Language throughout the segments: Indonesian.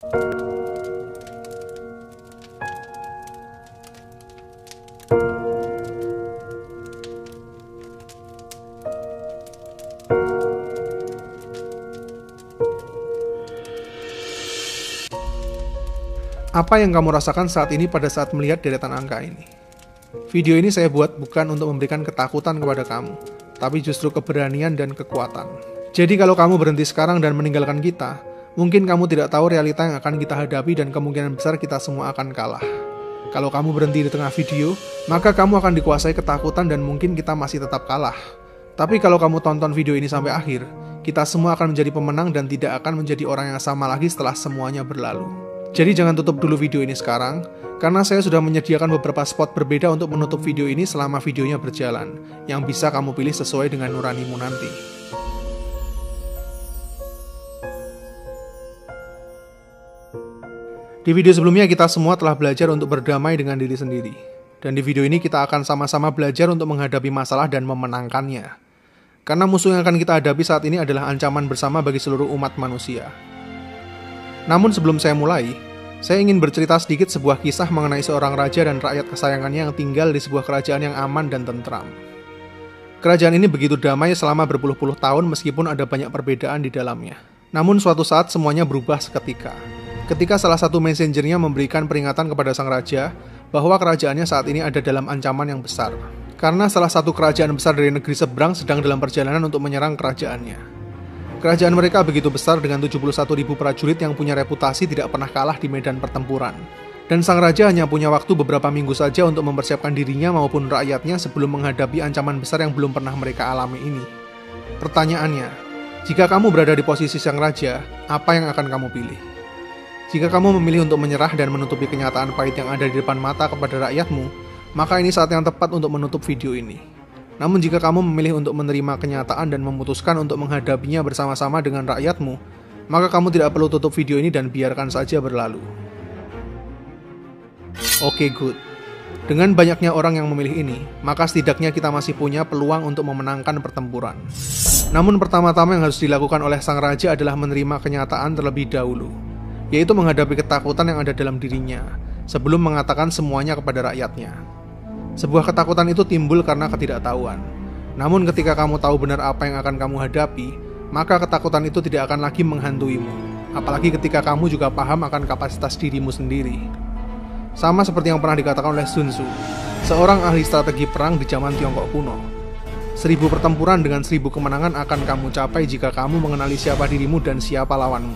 Apa yang kamu rasakan saat ini pada saat melihat deretan angka ini? Video ini saya buat bukan untuk memberikan ketakutan kepada kamu, tapi justru keberanian dan kekuatan. Jadi kalau kamu berhenti sekarang dan meninggalkan kita, mungkin kamu tidak tahu realita yang akan kita hadapi dan kemungkinan besar kita semua akan kalah. Kalau kamu berhenti di tengah video, maka kamu akan dikuasai ketakutan dan mungkin kita masih tetap kalah. Tapi kalau kamu tonton video ini sampai akhir, kita semua akan menjadi pemenang dan tidak akan menjadi orang yang sama lagi setelah semuanya berlalu. Jadi jangan tutup dulu video ini sekarang, karena saya sudah menyediakan beberapa spot berbeda untuk menutup video ini selama videonya berjalan, yang bisa kamu pilih sesuai dengan nuranimu nanti. Di video sebelumnya kita semua telah belajar untuk berdamai dengan diri sendiri. Dan di video ini kita akan sama-sama belajar untuk menghadapi masalah dan memenangkannya. Karena musuh yang akan kita hadapi saat ini adalah ancaman bersama bagi seluruh umat manusia. Namun sebelum saya mulai, saya ingin bercerita sedikit sebuah kisah mengenai seorang raja dan rakyat kesayangannya yang tinggal di sebuah kerajaan yang aman dan tentram. Kerajaan ini begitu damai selama berpuluh-puluh tahun meskipun ada banyak perbedaan di dalamnya. Namun suatu saat semuanya berubah seketika. Ketika salah satu messengernya memberikan peringatan kepada sang raja bahwa kerajaannya saat ini ada dalam ancaman yang besar. Karena salah satu kerajaan besar dari negeri seberang sedang dalam perjalanan untuk menyerang kerajaannya. Kerajaan mereka begitu besar dengan 71.000 prajurit yang punya reputasi tidak pernah kalah di medan pertempuran. Dan sang raja hanya punya waktu beberapa minggu saja untuk mempersiapkan dirinya maupun rakyatnya sebelum menghadapi ancaman besar yang belum pernah mereka alami ini. Pertanyaannya, jika kamu berada di posisi sang raja, apa yang akan kamu pilih? Jika kamu memilih untuk menyerah dan menutupi kenyataan pahit yang ada di depan mata kepada rakyatmu, maka ini saat yang tepat untuk menutup video ini. Namun jika kamu memilih untuk menerima kenyataan dan memutuskan untuk menghadapinya bersama-sama dengan rakyatmu, maka kamu tidak perlu tutup video ini dan biarkan saja berlalu. Oke, good. Dengan banyaknya orang yang memilih ini, maka setidaknya kita masih punya peluang untuk memenangkan pertempuran. Namun pertama-tama yang harus dilakukan oleh sang raja adalah menerima kenyataan terlebih dahulu, yaitu menghadapi ketakutan yang ada dalam dirinya, sebelum mengatakan semuanya kepada rakyatnya. Sebuah ketakutan itu timbul karena ketidaktahuan. Namun ketika kamu tahu benar apa yang akan kamu hadapi, maka ketakutan itu tidak akan lagi menghantuimu. Apalagi ketika kamu juga paham akan kapasitas dirimu sendiri. Sama seperti yang pernah dikatakan oleh Sun Tzu, seorang ahli strategi perang di zaman Tiongkok kuno. 1000 pertempuran dengan 1000 kemenangan akan kamu capai jika kamu mengenali siapa dirimu dan siapa lawanmu.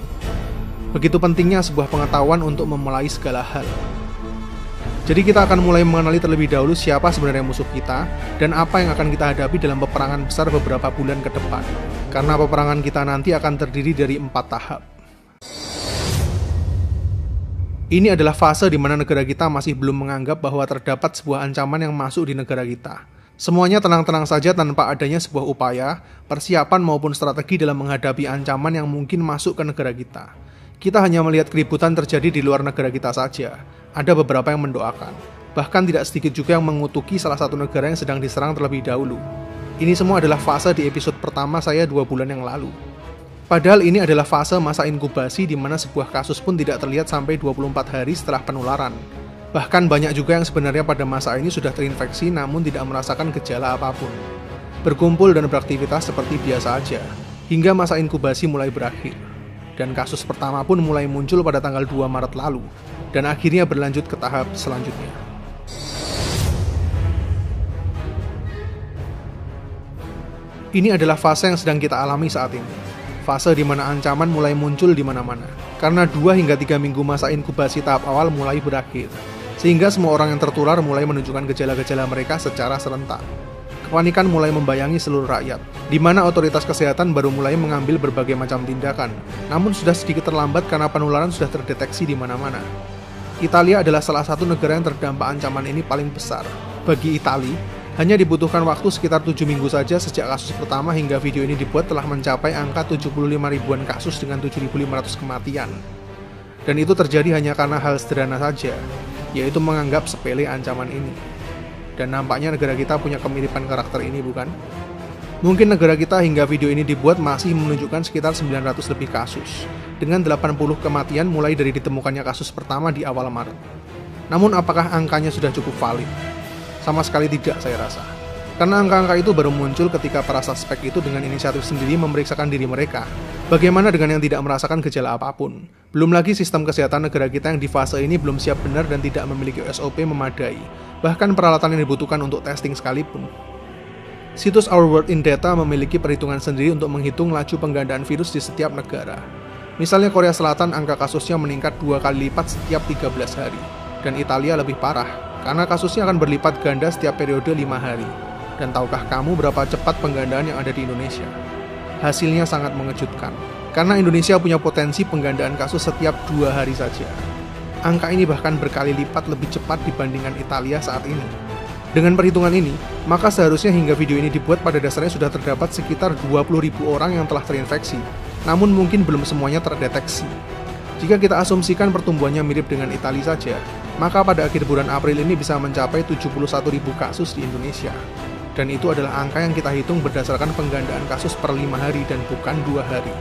Begitu pentingnya sebuah pengetahuan untuk memulai segala hal. Jadi kita akan mulai mengenali terlebih dahulu siapa sebenarnya musuh kita dan apa yang akan kita hadapi dalam peperangan besar beberapa bulan ke depan. Karena peperangan kita nanti akan terdiri dari 4 tahap. Ini adalah fase di mana negara kita masih belum menganggap bahwa terdapat sebuah ancaman yang masuk di negara kita. Semuanya tenang-tenang saja tanpa adanya sebuah upaya, persiapan maupun strategi dalam menghadapi ancaman yang mungkin masuk ke negara kita. Kita hanya melihat keributan terjadi di luar negara kita saja. Ada beberapa yang mendoakan. Bahkan tidak sedikit juga yang mengutuki salah satu negara yang sedang diserang terlebih dahulu. Ini semua adalah fase di episode pertama saya 2 bulan yang lalu. Padahal ini adalah fase masa inkubasi di mana sebuah kasus pun tidak terlihat sampai 24 hari setelah penularan. Bahkan banyak juga yang sebenarnya pada masa ini sudah terinfeksi namun tidak merasakan gejala apapun. Berkumpul dan beraktivitas seperti biasa aja, hingga masa inkubasi mulai berakhir. Dan kasus pertama pun mulai muncul pada tanggal 2 Maret lalu, dan akhirnya berlanjut ke tahap selanjutnya. Ini adalah fase yang sedang kita alami saat ini. Fase di mana ancaman mulai muncul di mana-mana, karena 2 hingga 3 minggu masa inkubasi tahap awal mulai berakhir, sehingga semua orang yang tertular mulai menunjukkan gejala-gejala mereka secara serentak. Kepanikan mulai membayangi seluruh rakyat, di mana otoritas kesehatan baru mulai mengambil berbagai macam tindakan, namun sudah sedikit terlambat karena penularan sudah terdeteksi di mana-mana. Italia adalah salah satu negara yang terdampak ancaman ini paling besar. Bagi Italia, hanya dibutuhkan waktu sekitar 7 minggu saja sejak kasus pertama hingga video ini dibuat telah mencapai angka 75 ribuan kasus dengan 7.500 kematian. Dan itu terjadi hanya karena hal sederhana saja, yaitu menganggap sepele ancaman ini. Dan nampaknya negara kita punya kemiripan karakter ini, bukan? Mungkin negara kita hingga video ini dibuat masih menunjukkan sekitar 900 lebih kasus, dengan 80 kematian mulai dari ditemukannya kasus pertama di awal Maret. Namun apakah angkanya sudah cukup valid? Sama sekali tidak, saya rasa. Karena angka-angka itu baru muncul ketika para suspek itu dengan inisiatif sendiri memeriksakan diri mereka. Bagaimana dengan yang tidak merasakan gejala apapun? Belum lagi sistem kesehatan negara kita yang di fase ini belum siap benar dan tidak memiliki SOP memadai, bahkan peralatan yang dibutuhkan untuk testing sekalipun. Situs Our World in Data memiliki perhitungan sendiri untuk menghitung laju penggandaan virus di setiap negara. Misalnya Korea Selatan angka kasusnya meningkat 2 kali lipat setiap 13 hari, dan Italia lebih parah, karena kasusnya akan berlipat ganda setiap periode 5 hari. Dan tahukah kamu berapa cepat penggandaan yang ada di Indonesia? Hasilnya sangat mengejutkan, karena Indonesia punya potensi penggandaan kasus setiap 2 hari saja. Angka ini bahkan berkali lipat lebih cepat dibandingkan Italia saat ini. Dengan perhitungan ini, maka seharusnya hingga video ini dibuat pada dasarnya sudah terdapat sekitar 20.000 orang yang telah terinfeksi, namun mungkin belum semuanya terdeteksi. Jika kita asumsikan pertumbuhannya mirip dengan Italia saja, maka pada akhir bulan April ini bisa mencapai 71.000 kasus di Indonesia. Dan itu adalah angka yang kita hitung berdasarkan penggandaan kasus per 5 hari dan bukan 2 hari.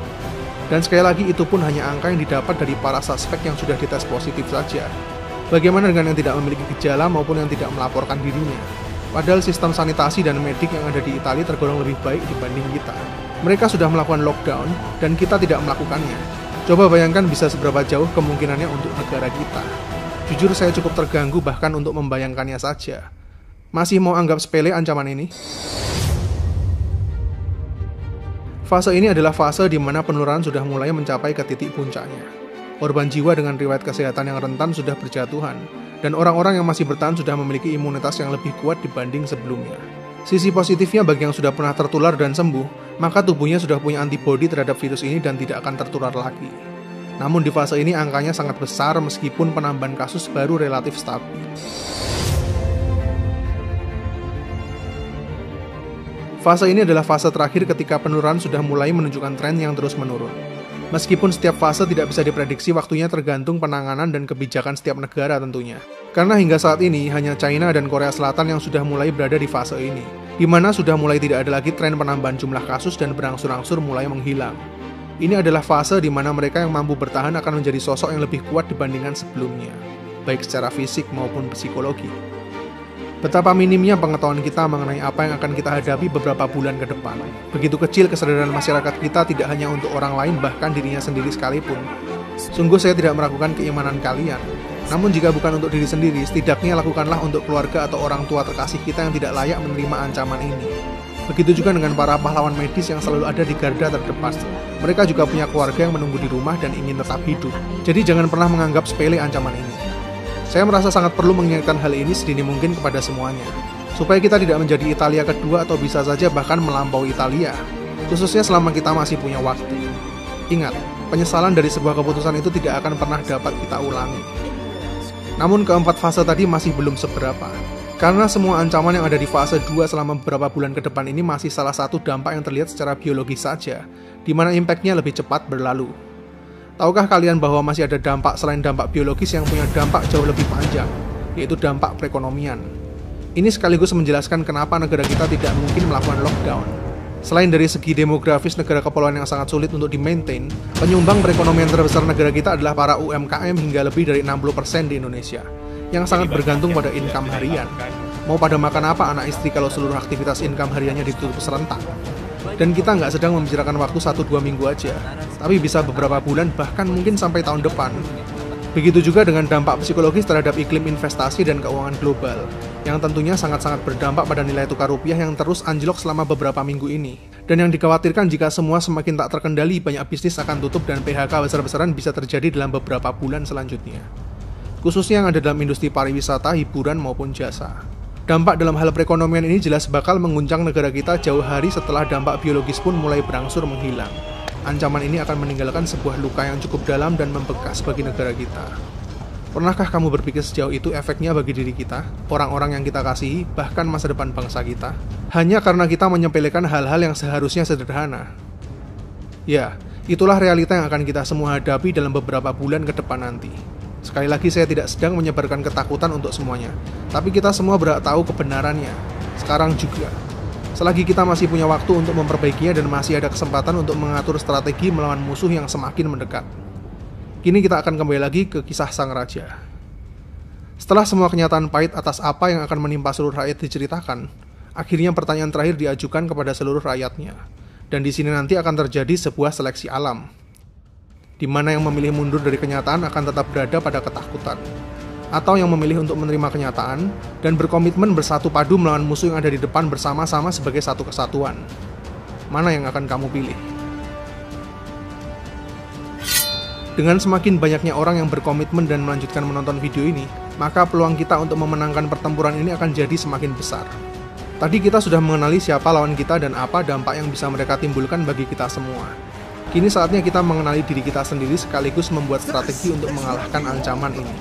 Dan sekali lagi itu pun hanya angka yang didapat dari para suspek yang sudah dites positif saja. Bagaimana dengan yang tidak memiliki gejala maupun yang tidak melaporkan dirinya? Padahal sistem sanitasi dan medik yang ada di Italia tergolong lebih baik dibanding kita. Mereka sudah melakukan lockdown dan kita tidak melakukannya. Coba bayangkan bisa seberapa jauh kemungkinannya untuk negara kita. Jujur saya cukup terganggu bahkan untuk membayangkannya saja. Masih mau anggap sepele ancaman ini? Fase ini adalah fase di mana penularan sudah mulai mencapai ke titik puncaknya. Korban jiwa dengan riwayat kesehatan yang rentan sudah berjatuhan, dan orang-orang yang masih bertahan sudah memiliki imunitas yang lebih kuat dibanding sebelumnya. Sisi positifnya bagi yang sudah pernah tertular dan sembuh, maka tubuhnya sudah punya antibodi terhadap virus ini dan tidak akan tertular lagi. Namun di fase ini angkanya sangat besar meskipun penambahan kasus baru relatif stabil. Fase ini adalah fase terakhir ketika penularan sudah mulai menunjukkan tren yang terus menurun. Meskipun setiap fase tidak bisa diprediksi waktunya tergantung penanganan dan kebijakan setiap negara tentunya. Karena hingga saat ini hanya China dan Korea Selatan yang sudah mulai berada di fase ini, di mana sudah mulai tidak ada lagi tren penambahan jumlah kasus dan berangsur-angsur mulai menghilang. Ini adalah fase di mana mereka yang mampu bertahan akan menjadi sosok yang lebih kuat dibandingkan sebelumnya, baik secara fisik maupun psikologi. Betapa minimnya pengetahuan kita mengenai apa yang akan kita hadapi beberapa bulan ke depan. Begitu kecil kesadaran masyarakat kita tidak hanya untuk orang lain, bahkan dirinya sendiri sekalipun. Sungguh saya tidak meragukan keimanan kalian. Namun jika bukan untuk diri sendiri, setidaknya lakukanlah untuk keluarga atau orang tua terkasih kita yang tidak layak menerima ancaman ini. Begitu juga dengan para pahlawan medis yang selalu ada di garda terdepan. Mereka juga punya keluarga yang menunggu di rumah dan ingin tetap hidup. Jadi jangan pernah menganggap sepele ancaman ini. Saya merasa sangat perlu mengingatkan hal ini sedini mungkin kepada semuanya, supaya kita tidak menjadi Italia kedua atau bisa saja bahkan melampaui Italia, khususnya selama kita masih punya waktu. Ingat, penyesalan dari sebuah keputusan itu tidak akan pernah dapat kita ulangi. Namun keempat fase tadi masih belum seberapa, karena semua ancaman yang ada di fase 2 selama beberapa bulan ke depan ini masih salah satu dampak yang terlihat secara biologis saja, di mana impact-nya lebih cepat berlalu. Tahukah kalian bahwa masih ada dampak selain dampak biologis yang punya dampak jauh lebih panjang, yaitu dampak perekonomian? Ini sekaligus menjelaskan kenapa negara kita tidak mungkin melakukan lockdown. Selain dari segi demografis negara kepulauan yang sangat sulit untuk di-maintain, penyumbang perekonomian terbesar negara kita adalah para UMKM hingga lebih dari 60% di Indonesia, yang sangat bergantung pada income harian. Mau pada makan apa anak istri kalau seluruh aktivitas income hariannya ditutup serentak? Dan kita nggak sedang membicarakan waktu 1-2 minggu aja, tapi bisa beberapa bulan bahkan mungkin sampai tahun depan. Begitu juga dengan dampak psikologis terhadap iklim investasi dan keuangan global, yang tentunya sangat-sangat berdampak pada nilai tukar rupiah yang terus anjlok selama beberapa minggu ini. Dan yang dikhawatirkan jika semua semakin tak terkendali, banyak bisnis akan tutup dan PHK besar-besaran bisa terjadi dalam beberapa bulan selanjutnya. Khususnya yang ada dalam industri pariwisata, hiburan maupun jasa. Dampak dalam hal perekonomian ini jelas bakal mengguncang negara kita jauh hari setelah dampak biologis pun mulai berangsur menghilang. Ancaman ini akan meninggalkan sebuah luka yang cukup dalam dan membekas bagi negara kita. Pernahkah kamu berpikir sejauh itu efeknya bagi diri kita, orang-orang yang kita kasihi, bahkan masa depan bangsa kita? Hanya karena kita menyepelekan hal-hal yang seharusnya sederhana. Ya, itulah realita yang akan kita semua hadapi dalam beberapa bulan ke depan nanti. Sekali lagi saya tidak sedang menyebarkan ketakutan untuk semuanya, tapi kita semua berhak tahu kebenarannya, sekarang juga. Selagi kita masih punya waktu untuk memperbaikinya dan masih ada kesempatan untuk mengatur strategi melawan musuh yang semakin mendekat. Kini kita akan kembali lagi ke kisah sang raja. Setelah semua kenyataan pahit atas apa yang akan menimpa seluruh rakyat diceritakan, akhirnya pertanyaan terakhir diajukan kepada seluruh rakyatnya. Dan di sini nanti akan terjadi sebuah seleksi alam, di mana yang memilih mundur dari kenyataan akan tetap berada pada ketakutan, atau yang memilih untuk menerima kenyataan dan berkomitmen bersatu padu melawan musuh yang ada di depan bersama-sama sebagai satu kesatuan. Mana yang akan kamu pilih? Dengan semakin banyaknya orang yang berkomitmen dan melanjutkan menonton video ini, maka peluang kita untuk memenangkan pertempuran ini akan jadi semakin besar. Tadi kita sudah mengenali siapa lawan kita dan apa dampak yang bisa mereka timbulkan bagi kita semua. Kini saatnya kita mengenali diri kita sendiri sekaligus membuat strategi untuk mengalahkan ancaman ini.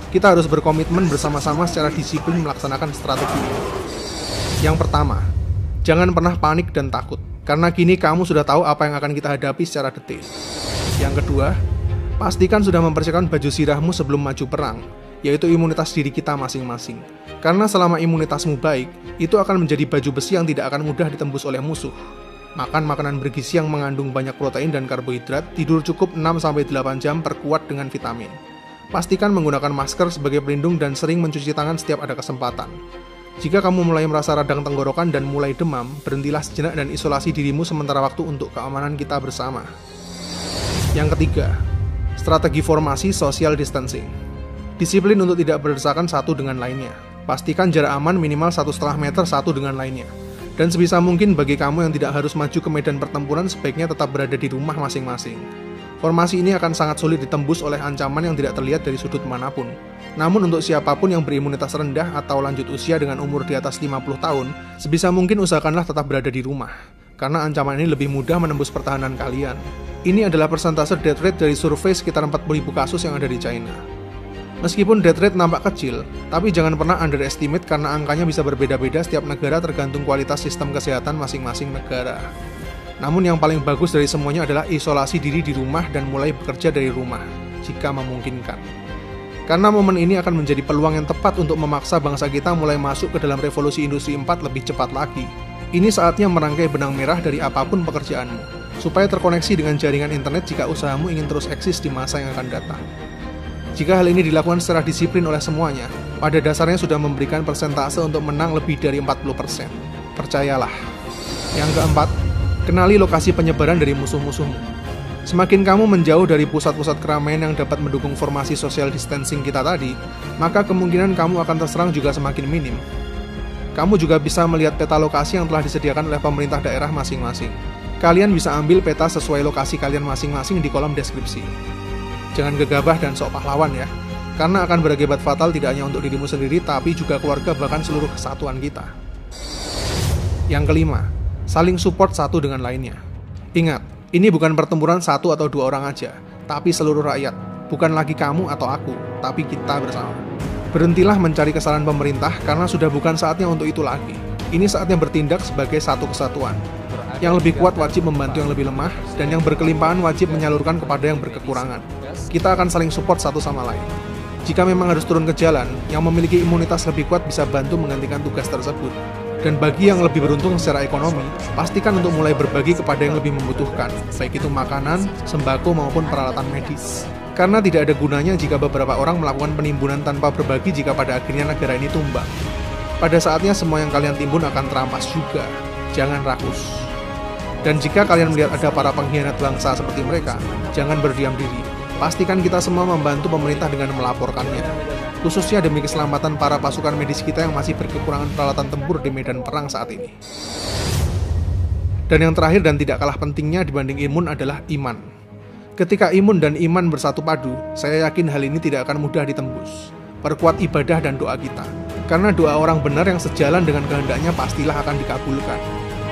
Kita harus berkomitmen bersama-sama secara disiplin melaksanakan strategi ini. Yang pertama, jangan pernah panik dan takut, karena kini kamu sudah tahu apa yang akan kita hadapi secara detail. Yang kedua, pastikan sudah mempersiapkan baju sirahmu sebelum maju perang, yaitu imunitas diri kita masing-masing. Karena selama imunitasmu baik, itu akan menjadi baju besi yang tidak akan mudah ditembus oleh musuh. Makan makanan bergizi yang mengandung banyak protein dan karbohidrat, tidur cukup 6-8 jam, perkuat dengan vitamin. Pastikan menggunakan masker sebagai pelindung dan sering mencuci tangan setiap ada kesempatan. Jika kamu mulai merasa radang tenggorokan dan mulai demam, berhentilah sejenak dan isolasi dirimu sementara waktu untuk keamanan kita bersama. Yang ketiga, strategi formasi social distancing. Disiplin untuk tidak berdesakan satu dengan lainnya. Pastikan jarak aman minimal 1,5 meter satu dengan lainnya. Dan sebisa mungkin bagi kamu yang tidak harus maju ke medan pertempuran, sebaiknya tetap berada di rumah masing-masing. Formasi ini akan sangat sulit ditembus oleh ancaman yang tidak terlihat dari sudut manapun. Namun untuk siapapun yang berimunitas rendah atau lanjut usia dengan umur di atas 50 tahun, sebisa mungkin usahakanlah tetap berada di rumah. Karena ancaman ini lebih mudah menembus pertahanan kalian. Ini adalah persentase death rate dari survei sekitar 40.000 kasus yang ada di China. Meskipun death rate nampak kecil, tapi jangan pernah underestimate karena angkanya bisa berbeda-beda setiap negara tergantung kualitas sistem kesehatan masing-masing negara. Namun yang paling bagus dari semuanya adalah isolasi diri di rumah dan mulai bekerja dari rumah, jika memungkinkan. Karena momen ini akan menjadi peluang yang tepat untuk memaksa bangsa kita mulai masuk ke dalam revolusi industri 4 lebih cepat lagi. Ini saatnya merangkai benang merah dari apapun pekerjaanmu, supaya terkoneksi dengan jaringan internet jika usahamu ingin terus eksis di masa yang akan datang. Jika hal ini dilakukan secara disiplin oleh semuanya, pada dasarnya sudah memberikan persentase untuk menang lebih dari 40%. Percayalah. Yang keempat, kenali lokasi penyebaran dari musuh-musuhmu. Semakin kamu menjauh dari pusat-pusat keramaian yang dapat mendukung formasi social distancing kita tadi, maka kemungkinan kamu akan terserang juga semakin minim. Kamu juga bisa melihat peta lokasi yang telah disediakan oleh pemerintah daerah masing-masing. Kalian bisa ambil peta sesuai lokasi kalian masing-masing di kolom deskripsi. Jangan gegabah dan sok pahlawan ya, karena akan berakibat fatal tidak hanya untuk dirimu sendiri, tapi juga keluarga bahkan seluruh kesatuan kita. Yang kelima, saling support satu dengan lainnya. Ingat, ini bukan pertempuran satu atau dua orang aja, tapi seluruh rakyat. Bukan lagi kamu atau aku, tapi kita bersama. Berhentilah mencari kesalahan pemerintah karena sudah bukan saatnya untuk itu lagi. Ini saatnya bertindak sebagai satu kesatuan. Yang lebih kuat wajib membantu yang lebih lemah, dan yang berkelimpahan wajib menyalurkan kepada yang berkekurangan. Kita akan saling support satu sama lain. Jika memang harus turun ke jalan, yang memiliki imunitas lebih kuat bisa bantu menggantikan tugas tersebut. Dan bagi yang lebih beruntung secara ekonomi, pastikan untuk mulai berbagi kepada yang lebih membutuhkan, baik itu makanan, sembako maupun peralatan medis. Karena tidak ada gunanya jika beberapa orang melakukan penimbunan tanpa berbagi jika pada akhirnya negara ini tumbang. Pada saatnya semua yang kalian timbun akan terampas juga. Jangan rakus. Dan jika kalian melihat ada para pengkhianat bangsa seperti mereka, jangan berdiam diri. Pastikan kita semua membantu pemerintah dengan melaporkannya, khususnya demi keselamatan para pasukan medis kita yang masih berkekurangan peralatan tempur di medan perang saat ini. Dan yang terakhir dan tidak kalah pentingnya dibanding imun adalah iman. Ketika imun dan iman bersatu padu, saya yakin hal ini tidak akan mudah ditembus. Perkuat ibadah dan doa kita, karena doa orang benar yang sejalan dengan kehendaknya pastilah akan dikabulkan.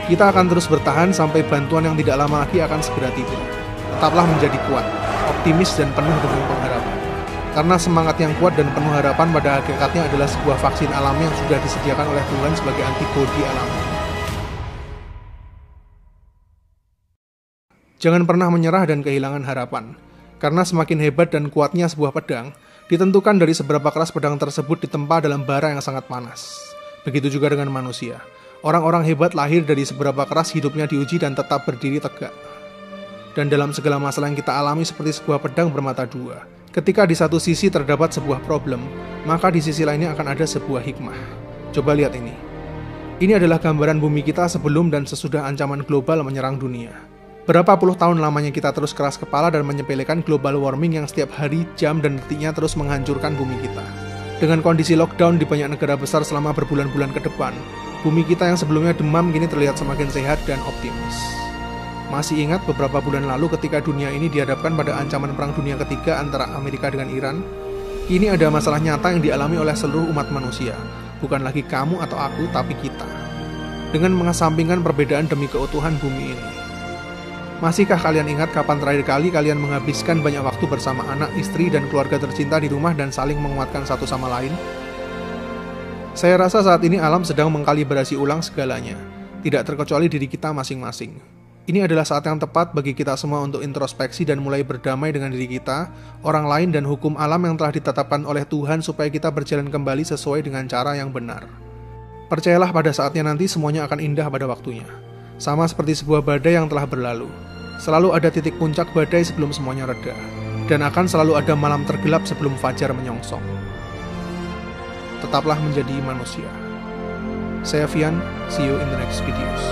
Kita akan terus bertahan sampai bantuan yang tidak lama lagi akan segera tiba. Tetaplah menjadi kuat, optimis dan penuh dengan pengharapan. Karena semangat yang kuat dan penuh harapan pada hakikatnya adalah sebuah vaksin alami yang sudah disediakan oleh Tuhan sebagai antibodi alami. Jangan pernah menyerah dan kehilangan harapan. Karena semakin hebat dan kuatnya sebuah pedang, ditentukan dari seberapa keras pedang tersebut ditempa dalam bara yang sangat panas. Begitu juga dengan manusia. Orang-orang hebat lahir dari seberapa keras hidupnya diuji dan tetap berdiri tegak. Dan dalam segala masalah yang kita alami seperti sebuah pedang bermata dua. Ketika di satu sisi terdapat sebuah problem, maka di sisi lainnya akan ada sebuah hikmah. Coba lihat ini. Ini adalah gambaran bumi kita sebelum dan sesudah ancaman global menyerang dunia. Berapa puluh tahun lamanya kita terus keras kepala dan menyepelekan global warming yang setiap hari, jam, dan detiknya terus menghancurkan bumi kita. Dengan kondisi lockdown di banyak negara besar selama berbulan-bulan ke depan, bumi kita yang sebelumnya demam kini terlihat semakin sehat dan optimis. Masih ingat beberapa bulan lalu ketika dunia ini dihadapkan pada ancaman perang dunia ketiga antara Amerika dengan Iran? Ini ada masalah nyata yang dialami oleh seluruh umat manusia. Bukan lagi kamu atau aku, tapi kita. Dengan mengesampingkan perbedaan demi keutuhan bumi ini. Masihkah kalian ingat kapan terakhir kali kalian menghabiskan banyak waktu bersama anak, istri, dan keluarga tercinta di rumah dan saling menguatkan satu sama lain? Saya rasa saat ini alam sedang mengkalibrasi ulang segalanya, tidak terkecuali diri kita masing-masing. Ini adalah saat yang tepat bagi kita semua untuk introspeksi dan mulai berdamai dengan diri kita, orang lain, dan hukum alam yang telah ditetapkan oleh Tuhan supaya kita berjalan kembali sesuai dengan cara yang benar. Percayalah pada saatnya nanti semuanya akan indah pada waktunya. Sama seperti sebuah badai yang telah berlalu. Selalu ada titik puncak badai sebelum semuanya reda. Dan akan selalu ada malam tergelap sebelum fajar menyongsong. Tetaplah menjadi manusia. Saya Fian, see you in the next videos.